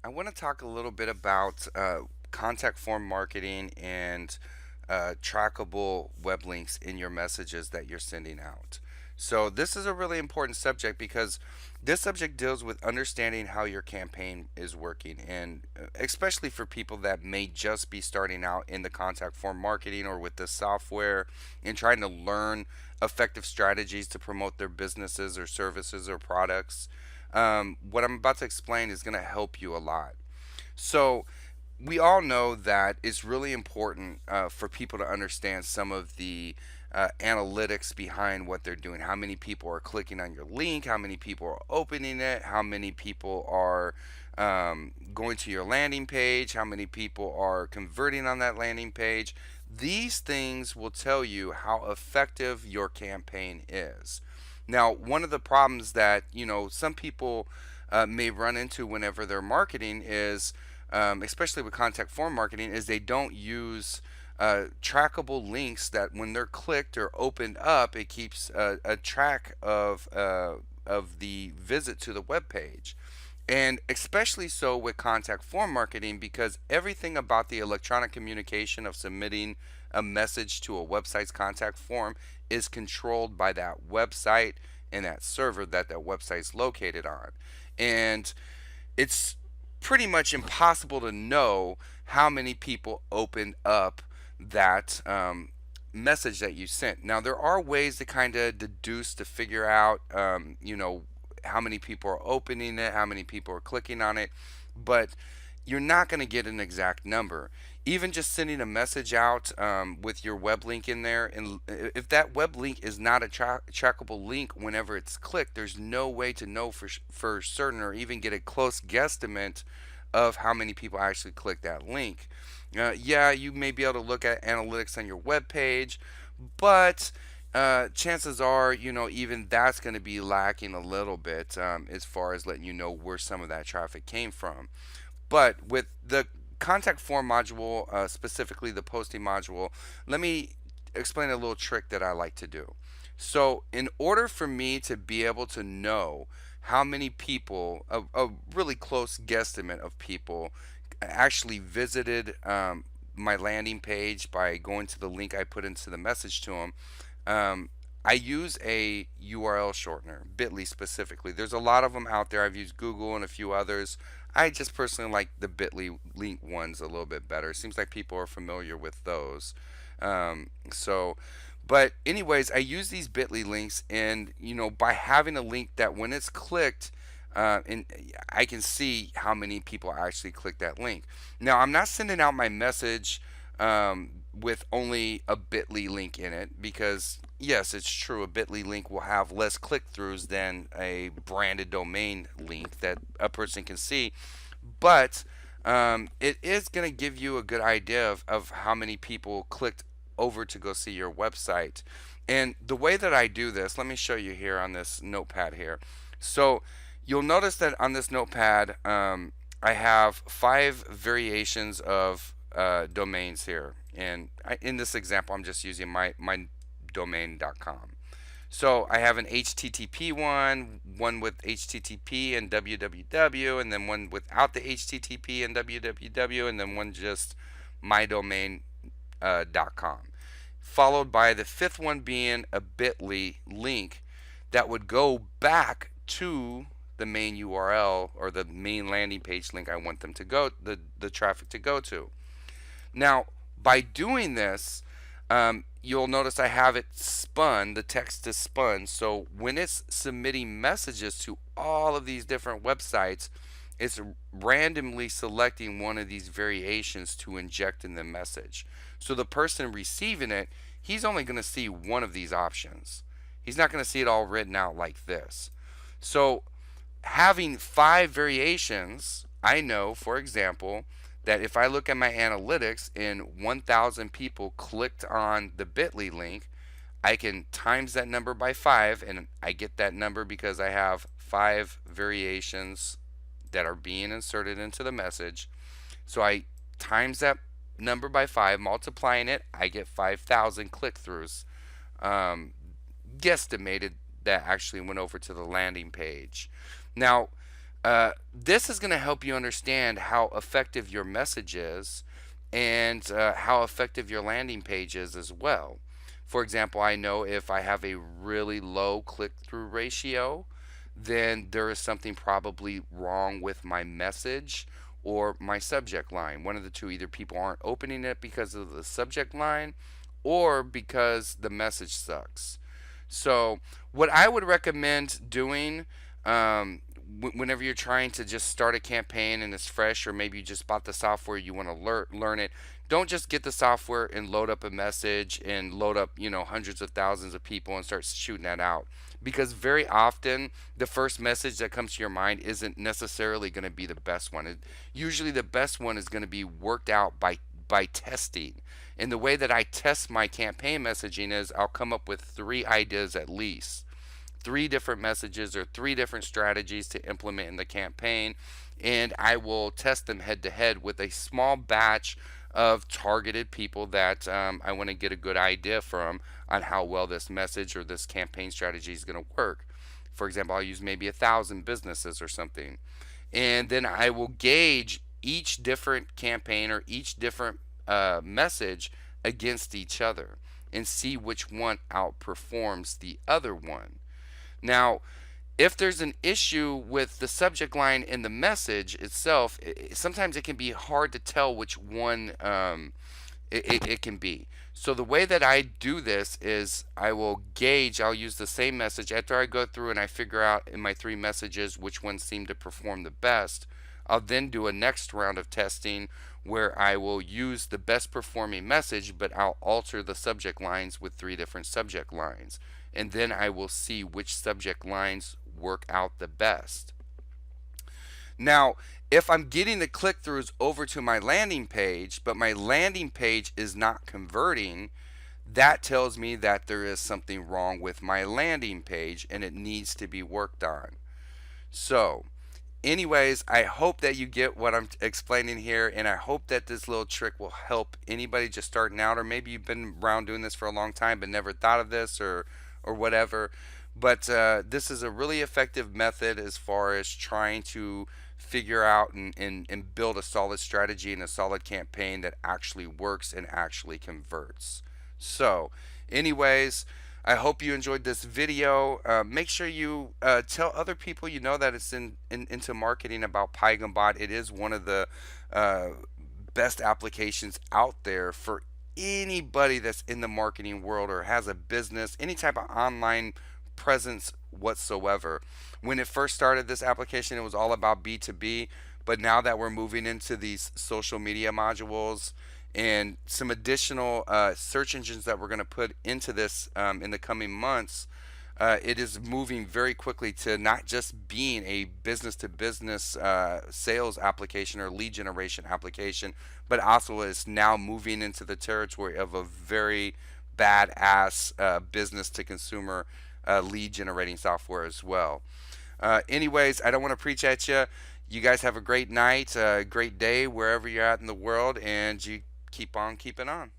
I want to talk a little bit about contact form marketing and trackable web links in your messages that you're sending out. So, this is a really important subject because this subject deals with understanding how your campaign is working, and especially for people that may just be starting out in the contact form marketing or with the software and trying to learn effective strategies to promote their businesses or services or products. What I'm about to explain is going to help you a lot. So, we all know that it's really important for people to understand some of the analytics behind what they're doing. How many people are clicking on your link? How many people are opening it? How many people are going to your landing page? How many people are converting on that landing page? These things will tell you how effective your campaign is. Now, one of the problems that some people may run into whenever they're marketing is, especially with contact form marketing, is they don't use trackable links that when they're clicked or opened up, it keeps a track of the visit to the web page. And especially so with contact form marketing because everything about the electronic communication of submitting a message to a website's contact form is controlled by that website and that server that website's located on. And it's pretty much impossible to know how many people opened up that message that you sent. Now, there are ways to kind of deduce to figure out, how many people are opening it, how many people are clicking on it, but you're not going to get an exact number. Even just sending a message out with your web link in there, and if that web link is not a trackable link whenever it's clicked, there's no way to know for certain or even get a close guesstimate of how many people actually click that link. Yeah, you may be able to look at analytics on your web page, but chances are, even that's going to be lacking a little bit as far as letting you know where some of that traffic came from. But with the contact form module, specifically the posting module, let me explain a little trick that I like to do. So, in order for me to be able to know how many people, a really close guesstimate of people, actually visited my landing page by going to the link I put into the message to them, um, I use a URL shortener, Bitly specifically. There's a lot of them out there. I've used Google and a few others. I just personally like the Bitly link ones a little bit better. It seems like people are familiar with those. So, but anyways, I use these Bitly links, and by having a link that when it's clicked, and I can see how many people actually click that link. Now, I'm not sending out my message with only a Bitly link in it because, yes, it's true, a Bitly link will have less click throughs than a branded domain link that a person can see, but it is going to give you a good idea of how many people clicked over to go see your website. And the way that I do this, let me show you here on this notepad here. So you'll notice that on this notepad, I have 5 variations of domains here. And in this example, I'm just using my domain.com. So I have an HTTP one with HTTP and www, and then one without the HTTP and www, and then one just mydomain.com. Followed by the fifth one being a bit.ly link that would go back to the main URL or the main landing page link I want them to go, the traffic to go to. Now, by doing this, you'll notice I have it spun, the text is spun. So when it's submitting messages to all of these different websites, it's randomly selecting one of these variations to inject in the message. So the person receiving it, he's only going to see one of these options. He's not going to see it all written out like this. So having 5 variations, I know, for example, that if I look at my analytics and 1,000 people clicked on the bit.ly link, I can times that number by 5, and I get that number because I have 5 variations that are being inserted into the message. So I times that number by 5, multiplying it, I get 5,000 click throughs. Guesstimated that actually went over to the landing page. Now, This is going to help you understand how effective your message is and how effective your landing page is as well. For example, I know if I have a really low click through ratio, then there is something probably wrong with my message or my subject line. One of the two, either people aren't opening it because of the subject line or because the message sucks. So, what I would recommend doing whenever you're trying to just start a campaign and it's fresh, or maybe you just bought the software, you want to learn it, don't just get the software and load up a message and load up, hundreds of thousands of people and start shooting that out. Because very often, the first message that comes to your mind isn't necessarily going to be the best one. Usually, the best one is going to be worked out by testing. And the way that I test my campaign messaging is I'll come up with three ideas at least, three different messages or three different strategies to implement in the campaign, and I will test them head to head with a small batch of targeted people that I want to get a good idea from on how well this message or this campaign strategy is going to work. For example, I'll use maybe 1,000 businesses or something, and then I will gauge each different campaign or each different message against each other and see which one outperforms the other one. Now, if there's an issue with the subject line in the message itself, sometimes it can be hard to tell which one it can be. So the way that I do this is I'll use the same message after I go through and I figure out in my three messages which ones seem to perform the best. I'll then do a next round of testing where I will use the best performing message, but I'll alter the subject lines with three different subject lines. And then I will see which subject lines work out the best. Now, if I'm getting the click throughs over to my landing page, but my landing page is not converting, that tells me that there is something wrong with my landing page and it needs to be worked on. So, anyways, I hope that you get what I'm explaining here, and I hope that this little trick will help anybody just starting out, or maybe you've been around doing this for a long time but never thought of this, or whatever. But this is a really effective method as far as trying to figure out and build a solid strategy and a solid campaign that actually works and actually converts. So, anyways, I hope you enjoyed this video. Make sure you tell other people you know that it's into marketing about PiegonBot. It is one of the uh, best applications out there for anybody that's in the marketing world or has a business, any type of online presence whatsoever. When it first started, this application, it was all about B2B, but now that we're moving into these social media modules and some additional search engines that we're going to put into this in the coming months, it is moving very quickly to not just being a business to business sales application or lead generation application, but also is now moving into the territory of a very badass business to consumer lead generating software as well. Anyways, I don't want to preach at you. You guys have a great night, a great day wherever you're at in the world, and you keep on keeping on.